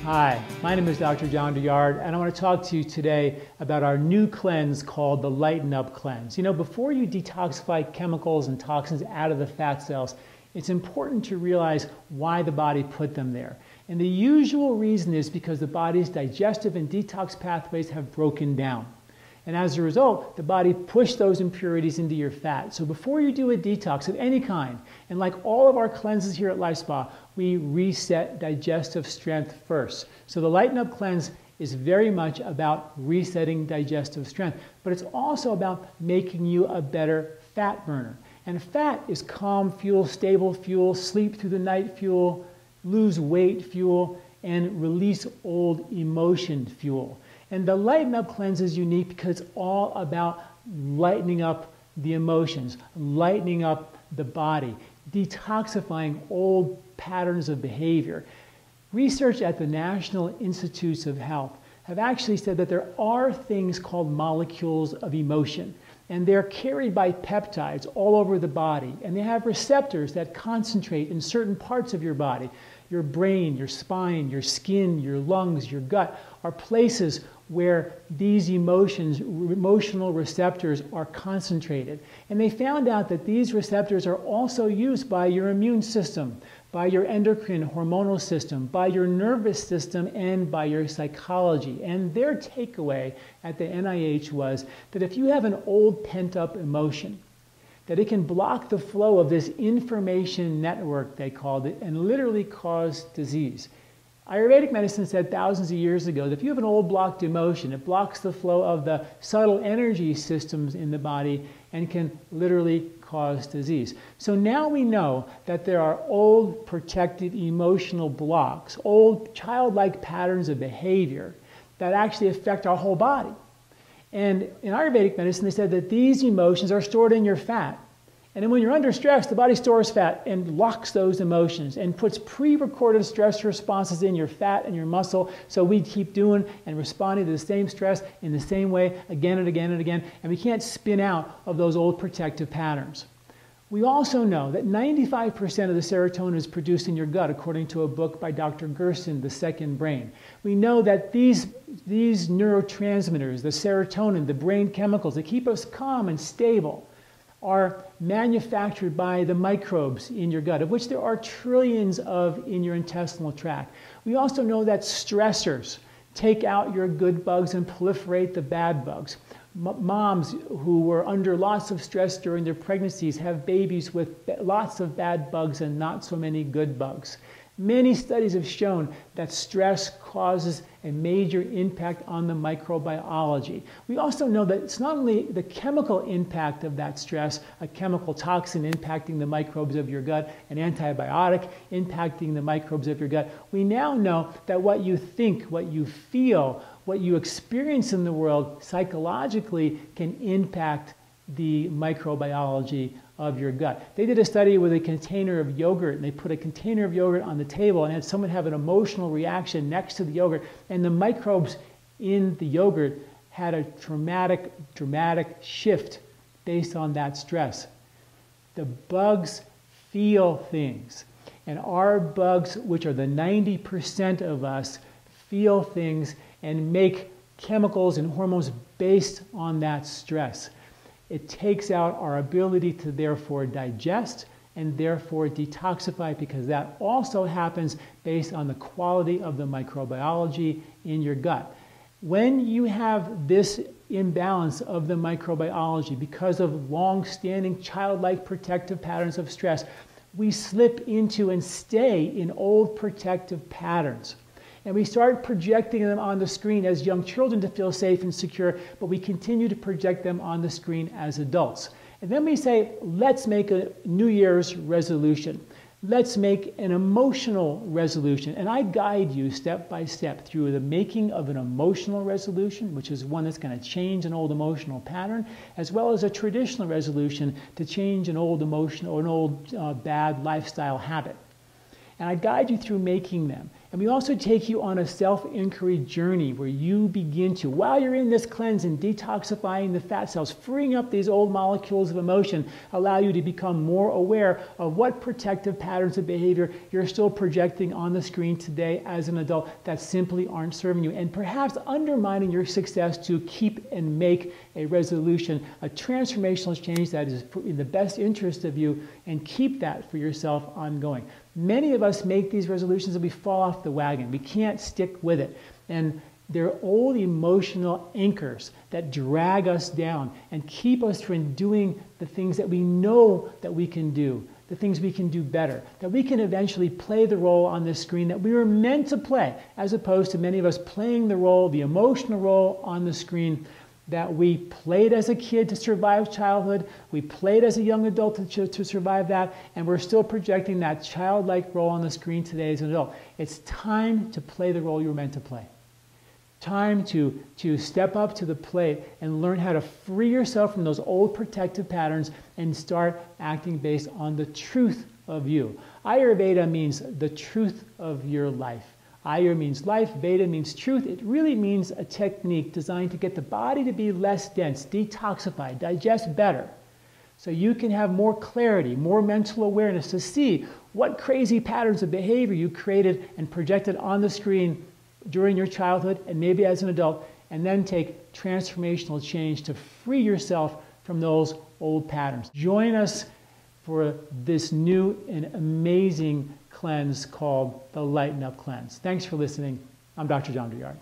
Hi, my name is Dr. John Douillard, and I want to talk to you today about our new cleanse called the Lighten Up cleanse. You know, before you detoxify chemicals and toxins out of the fat cells, it's important to realize why the body put them there. And the usual reason is because the body's digestive and detox pathways have broken down. And as a result, the body pushed those impurities into your fat. So before you do a detox of any kind, and like all of our cleanses here at LifeSpa, we reset digestive strength first. So the Lighten Up cleanse is very much about resetting digestive strength, but it's also about making you a better fat burner. And fat is calm fuel, stable fuel, sleep through the night fuel, lose weight fuel, and release old emotion fuel. And the Lighten Up cleanse is unique because it's all about lightening up the emotions, lightening up the body, detoxifying old patterns of behavior. Research at the National Institutes of Health have actually said that there are things called molecules of emotion, and they're carried by peptides all over the body, and they have receptors that concentrate in certain parts of your body. Your brain, your spine, your skin, your lungs, your gut are places where these emotional receptors are concentrated. And they found out that these receptors are also used by your immune system, by your endocrine hormonal system, by your nervous system, and by your psychology. And their takeaway at the NIH was that if you have an old pent-up emotion, that it can block the flow of this information network, they called it, and literally cause disease. Ayurvedic medicine said thousands of years ago that if you have an old blocked emotion, it blocks the flow of the subtle energy systems in the body and can literally cause disease. So now we know that there are old protected emotional blocks, old childlike patterns of behavior that actually affect our whole body. And in Ayurvedic medicine, they said that these emotions are stored in your fat. And then when you're under stress, the body stores fat and locks those emotions and puts pre-recorded stress responses in your fat and your muscle, so we keep doing and responding to the same stress in the same way again and again and again, and we can't spin out of those old protective patterns. We also know that 95% of the serotonin is produced in your gut, according to a book by Dr. Gerson, The Second Brain. We know that these neurotransmitters, the serotonin, the brain chemicals that keep us calm and stable, are manufactured by the microbes in your gut, of which there are trillions of in your intestinal tract. We also know that stressors take out your good bugs and proliferate the bad bugs. Moms who were under lots of stress during their pregnancies have babies with lots of bad bugs and not so many good bugs. Many studies have shown that stress causes a major impact on the microbiology. We also know that it's not only the chemical impact of that stress, a chemical toxin impacting the microbes of your gut, an antibiotic impacting the microbes of your gut. We now know that what you think, what you feel, what you experience in the world psychologically can impact the microbiology of your gut. They did a study with a container of yogurt, and they put a container of yogurt on the table and had someone have an emotional reaction next to the yogurt, and the microbes in the yogurt had a dramatic shift based on that stress. The bugs feel things, and our bugs, which are the 90% of us, feel things and make chemicals and hormones based on that stress. It takes out our ability to therefore digest and therefore detoxify, because that also happens based on the quality of the microbiology in your gut. When you have this imbalance of the microbiology because of long-standing childlike protective patterns of stress, we slip into and stay in old protective patterns. And we start projecting them on the screen as young children to feel safe and secure, but we continue to project them on the screen as adults. And then we say, let's make a New Year's resolution. Let's make an emotional resolution. And I guide you step by step through the making of an emotional resolution, which is one that's going to change an old emotional pattern, as well as a traditional resolution to change an old emotion or an old bad lifestyle habit. And I guide you through making them. And we also take you on a self-inquiry journey where you begin to, while you're in this cleanse and detoxifying the fat cells, freeing up these old molecules of emotion, allow you to become more aware of what protective patterns of behavior you're still projecting on the screen today as an adult that simply aren't serving you, and perhaps undermining your success to keep and make a resolution, a transformational change that is in the best interest of you, and keep that for yourself ongoing. Many of us make these resolutions and we fall off the wagon. We can't stick with it. And they're old emotional anchors that drag us down and keep us from doing the things that we know that we can do, the things we can do better, that we can eventually play the role on this screen that we were meant to play, as opposed to many of us playing the role, the emotional role on the screen that we played as a kid to survive childhood, we played as a young adult to survive that, and we're still projecting that childlike role on the screen today as an adult. It's time to play the role you were meant to play. Time to step up to the plate and learn how to free yourself from those old protective patterns and start acting based on the truth of you. Ayurveda means the truth of your life. Ayur means life, Veda means truth. It really means a technique designed to get the body to be less dense, detoxify, digest better, so you can have more clarity, more mental awareness to see what crazy patterns of behavior you created and projected on the screen during your childhood and maybe as an adult, and then take transformational change to free yourself from those old patterns. Join us for this new and amazing cleanse called the Lighten Up Cleanse. Thanks for listening. I'm Dr. John Douillard.